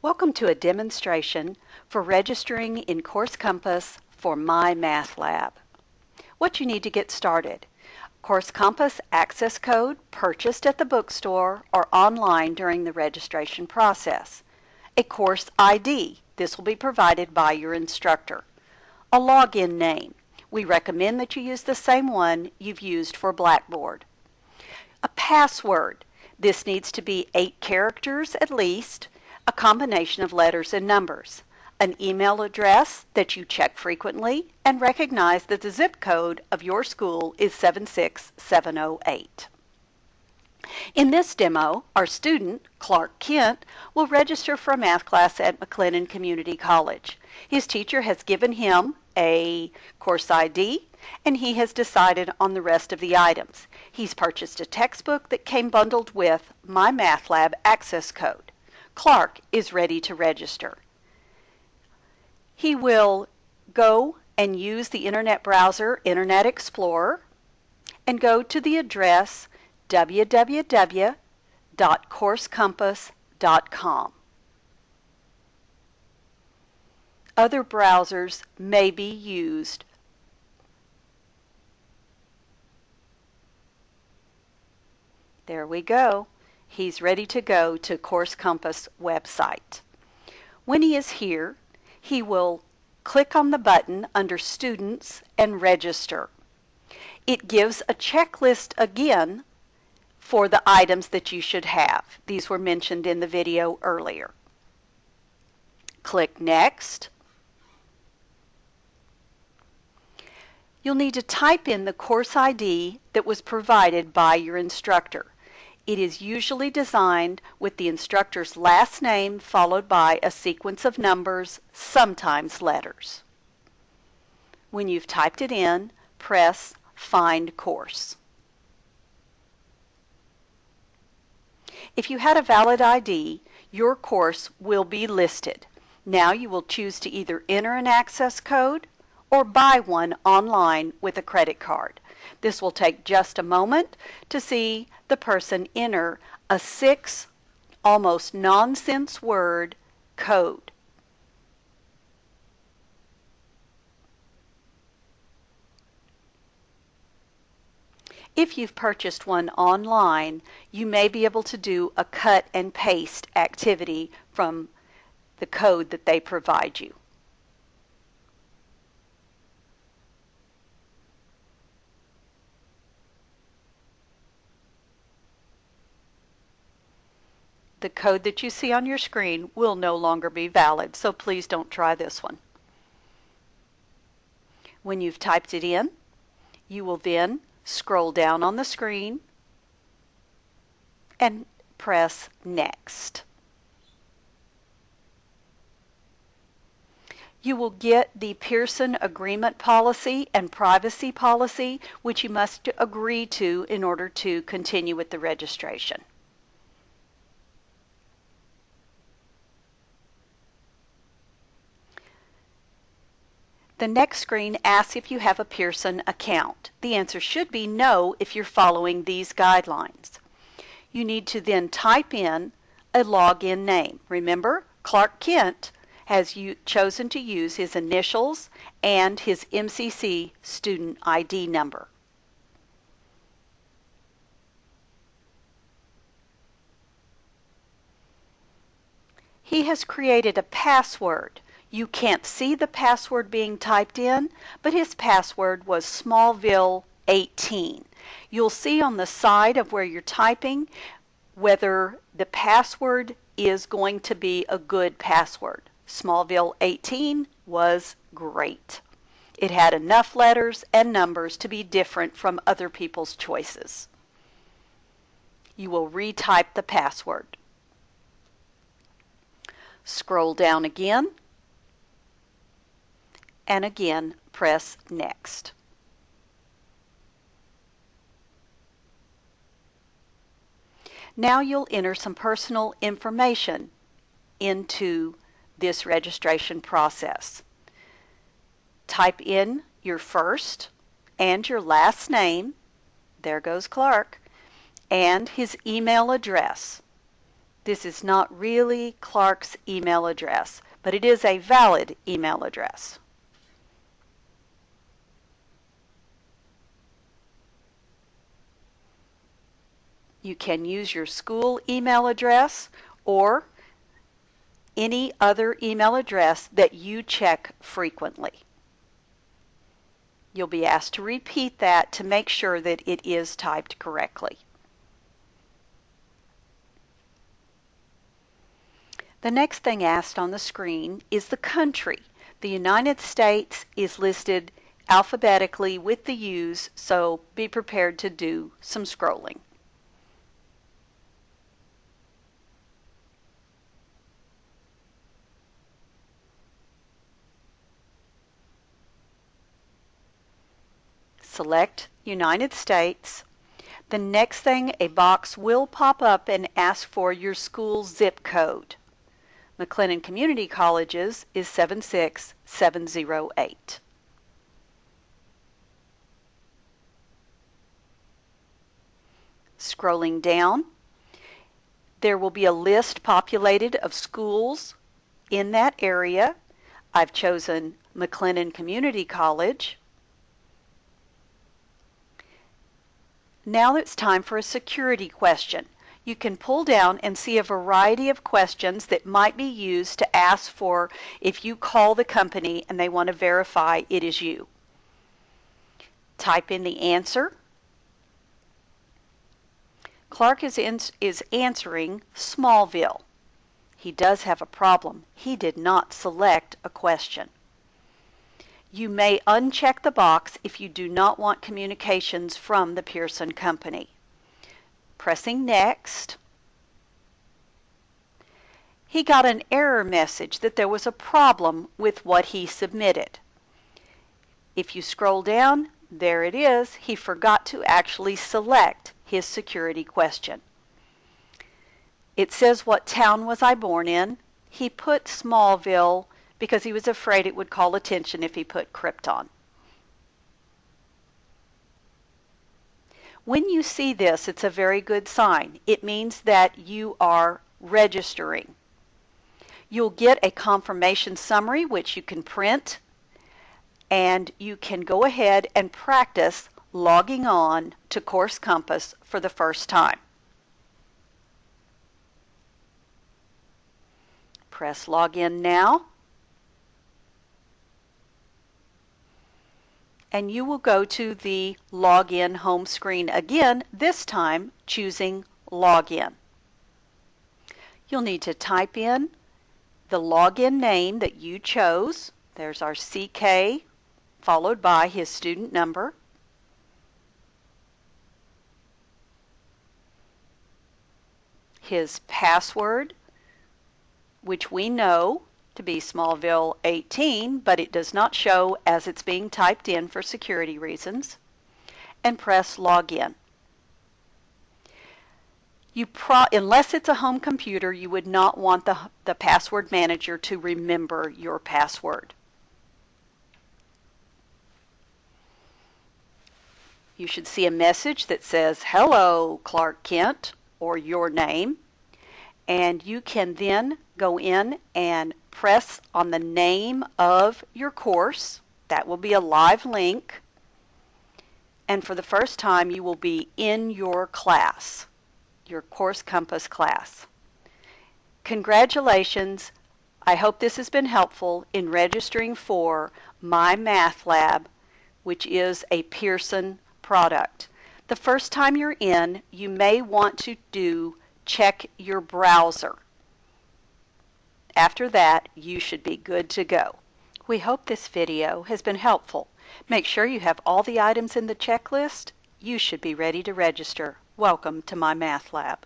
Welcome to a demonstration for registering in Course Compass for Mymathlab. What you need to get started: Course Compass access code purchased at the bookstore or online during the registration process. A course ID. This will be provided by your instructor. A login name. We recommend that you use the same one you've used for Blackboard. A password. This needs to be 8 characters at least, a combination of letters and numbers. An email address that you check frequently and recognize that the zip code of your school is 76708. In this demo, our student, Clark Kent, will register for a math class at McLennan Community College. His teacher has given him a course ID, and he has decided on the rest of the items. He's purchased a textbook that came bundled with Mymathlab access code. Clark is ready to register. He will go and use the internet browser, Internet Explorer, and go to the address www.coursecompass.com. Other browsers may be used. There we go. He's ready to go to Course Compass website. When he is here, he will click on the button under Students and Register. It gives a checklist again for the items that you should have. These were mentioned in the video earlier. Click Next. You'll need to type in the course ID that was provided by your instructor. It is usually designed with the instructor's last name followed by a sequence of numbers, sometimes letters. When you've typed it in, press Find Course. If you had a valid ID, your course will be listed. Now you will choose to either enter an access code or buy one online with a credit card. This will take just a moment to see the person enter a 6 almost nonsense word code. If you've purchased one online, you may be able to do a cut and paste activity from the code that they provide you. The code that you see on your screen will no longer be valid, so please don't try this one. When you've typed it in, you will then scroll down on the screen and press Next. You will get the Pearson Agreement Policy and Privacy Policy, which you must agree to in order to continue with the registration. The next screen asks if you have a Pearson account. The answer should be no if you're following these guidelines. You need to then type in a login name. Remember, Clark Kent has chosen to use his initials and his MCC student ID number. He has created a password. You can't see the password being typed in, but his password was Smallville18. You'll see on the side of where you're typing whether the password is going to be a good password. Smallville18 was great. It had enough letters and numbers to be different from other people's choices. You will retype the password. Scroll down again, and again press Next. Now you'll enter some personal information into this registration process. Type in your first and your last name, there goes Clark, and his email address. This is not really Clark's email address, but it is a valid email address. You can use your school email address or any other email address that you check frequently. You'll be asked to repeat that to make sure that it is typed correctly. The next thing asked on the screen is the country. The United States is listed alphabetically with the U's, so be prepared to do some scrolling. Select United States. The next thing, a box will pop up and ask for your school zip code. McLennan Community College's is 76708. Scrolling down, there will be a list populated of schools in that area. I've chosen McLennan Community College. Now it's time for a security question. You can pull down and see a variety of questions that might be used to ask for if you call the company and they want to verify it is you. Type in the answer. Clark is answering Smallville. He does have a problem. He did not select a question. You may uncheck the box if you do not want communications from the Pearson Company. Pressing Next. He got an error message that there was a problem with what he submitted. If you scroll down, there it is. He forgot to actually select his security question. It says, what town was I born in? He put Smallville because he was afraid it would call attention if he put Krypton. When you see this, it's a very good sign. It means that you are registering. You'll get a confirmation summary which you can print, and you can go ahead and practice logging on to Course Compass for the first time. Press Login now, and you will go to the Login home screen again, this time choosing Login. You'll need to type in the login name that you chose. There's our CK followed by his student number. His password, which we know to be Smallville 18, but it does not show as it's being typed in for security reasons, and press Login. Unless it's a home computer, you would not want the password manager to remember your password. You should see a message that says, "Hello, Clark Kent," or your name, and you can then go in and press on the name of your course. That will be a live link, and for the first time you will be in your class, your Course Compass class. Congratulations. I hope this has been helpful in registering for Mymathlab, which is a Pearson product. The first time you're in, you may want to check your browser. After that, you should be good to go. We hope this video has been helpful. Make sure you have all the items in the checklist. You should be ready to register. Welcome to Mymathlab.